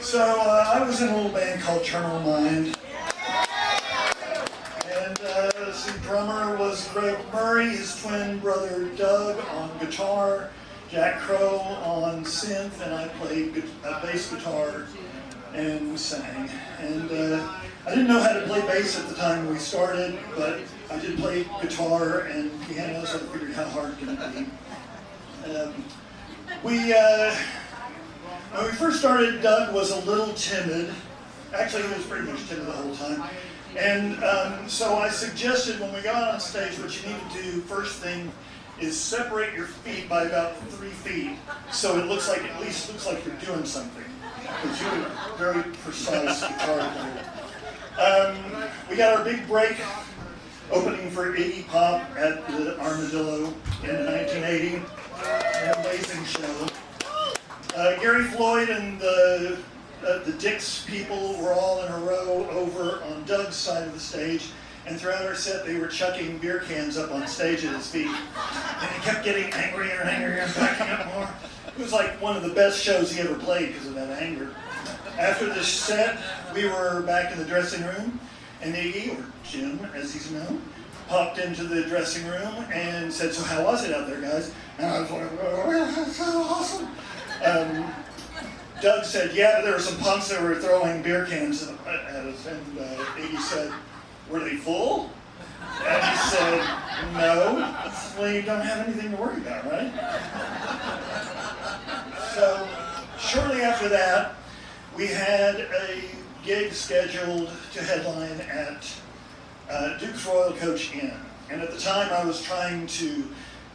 I was in a little band called Terminal Mind, and the drummer was Greg Murray, his twin brother Doug on guitar, Jack Crow on synth, and I played bass guitar and sang. And I didn't know how to play bass at the time we started, but I did play guitar and piano, so I figured how hard can it be. When we first started, Doug was a little timid. Actually, he was pretty much timid the whole time. And so I suggested when we got on stage, what you need to do first thing is separate your feet by about 3 feet, so it looks like, at least looks like you're doing something. Because you're a very precise guitar player. We got our big break opening for Iggy Pop at the Armadillo in 1980. An amazing show. Gary Floyd and the Dix people were all in a row over on Doug's side of the stage, and throughout our set they were chucking beer cans up on stage at his feet. And he kept getting angrier and angrier and backing up more. It was like one of the best shows he ever played because of that anger. After the set, we were back in the dressing room, and Iggy, or Jim as he's known, popped into the dressing room and said, "So how was it out there, guys?" And I was like, "Oh, that's so awesome." Doug said, "Yeah, but there were some punks that were throwing beer cans at us." And Iggy said, "Were they full?" And he said, "No." "Well, you don't have anything to worry about, right?" So shortly after that, we had a gig scheduled to headline at Duke's Royal Coach Inn. And at the time I was trying to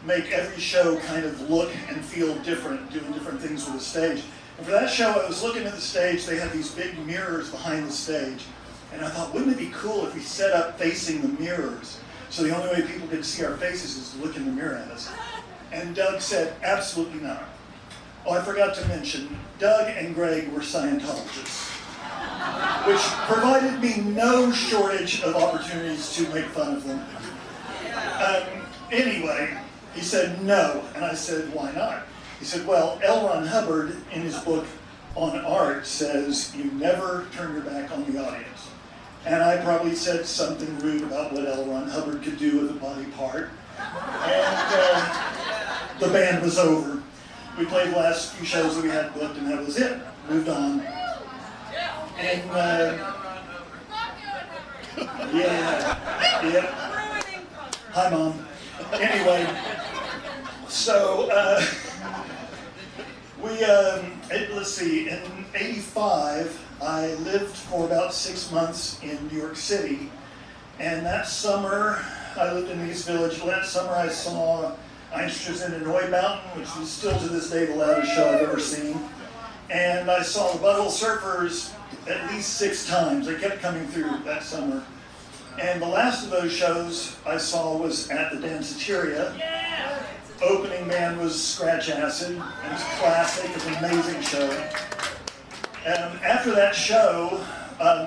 make every show kind of look and feel different, doing different things with the stage. And for that show, I was looking at the stage. They had these big mirrors behind the stage. And I thought, wouldn't it be cool if we set up facing the mirrors? So the only way people could see our faces is to look in the mirror at us. And Doug said, "Absolutely not." Oh, I forgot to mention, Doug and Greg were Scientologists, which provided me no shortage of opportunities to make fun of them. Anyway, he said no, and I said, "Why not?" He said, "Well, L. Ron Hubbard, in his book on art, says you never turn your back on the audience." And I probably said something rude about what L. Ron Hubbard could do with a body part. And the band was over. We played the last few shows that we had booked, and that was it. Moved on. And, yeah. Hi, Mom. Anyway, so, let's see, in '85, I lived for about 6 months in New York City, and that summer, I lived in the East Village. Last summer I saw Einstürzen in Neubauten, which is still to this day the loudest show I've ever seen. And I saw the Butthole Surfers at least 6 times. They kept coming through that summer. And the last of those shows I saw was at the Danceteria. Opening band was Scratch Acid. It was classic. It was an amazing show. After that show,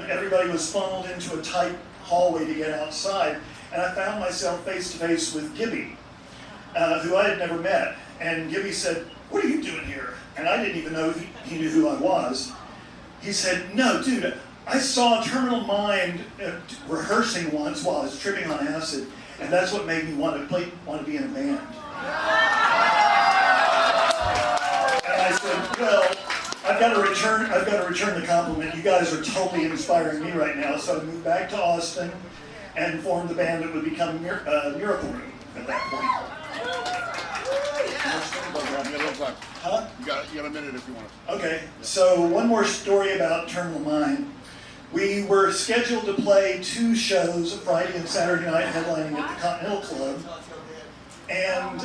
everybody was funneled into a tight hallway to get outside. And I found myself face to face with Gibby, who I had never met. And Gibby said, "What are you doing here?" And I didn't even know he knew who I was. He said, "No, dude, I saw Terminal Mind rehearsing once while I was tripping on acid, and that's what made me want to be in a band." And I said, "Well, I've got to return the compliment. You guys are totally inspiring me right now." So I moved back to Austin and formed the band that would become Miracle Room at that point. Huh? You got a minute if you want to. Okay, so one more story about Terminal Mind. We were scheduled to play 2 shows, Friday and Saturday night, headlining at the Continental Club. And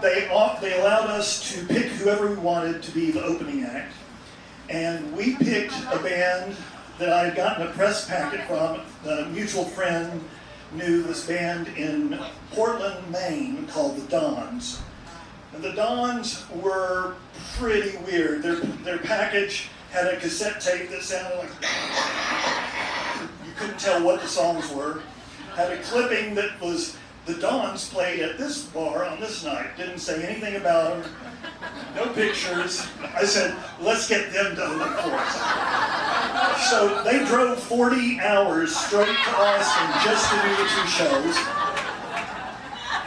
they allowed us to pick whoever we wanted to be the opening act. And we picked a band that I had gotten a press packet from. A mutual friend knew this band in Portland, Maine called the Dons. And the Dons were pretty weird. Their package had a cassette tape that sounded like you couldn't tell what the songs were. Had a clipping that was the Dons played at this bar on this night. Didn't say anything about them. no pictures. I said, let's get them to open for us. So they drove 40 hours straight to Austin just to do the 2 shows.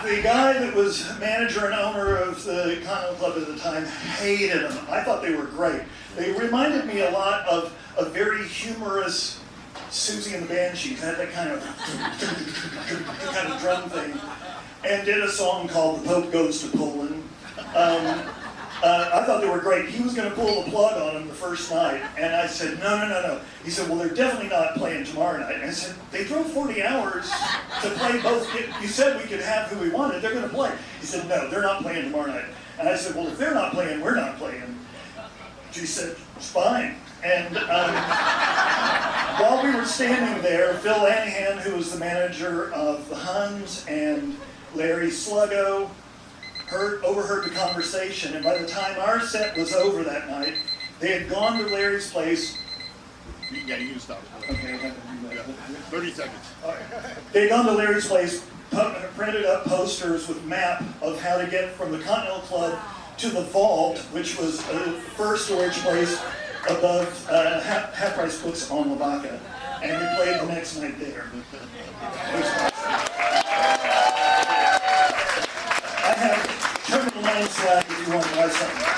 The guy that was manager and owner of the Continental Club at the time hated them. I thought they were great. They reminded me a lot of a very humorous Susie and the Banshees. Had that kind of drum thing, and did a song called "The Pope Goes to Poland." I thought they were great. He was going to pull the plug on them the first night, and I said, no. He said, well, they're definitely not playing tomorrow night. And I said, they drove 40 hours to play both. You said we could have who we wanted. They're going to play. He said, no, they're not playing tomorrow night. And I said, well, if they're not playing, we're not playing. She said, it's fine. And while we were standing there, Phil Lanahan, who was the manager of the Huns, and Larry Sluggo, overheard the conversation, and by the time our set was over that night, they had gone to Larry's place. Yeah, you can stop. Okay, 30 seconds. They had gone to Larry's place, printed up posters with a map of how to get from the Continental Club to the Vault, which was the first storage place above half-price books on Lavaca, and we played the next night there. I have Terminal 9 swag if you want to buy something.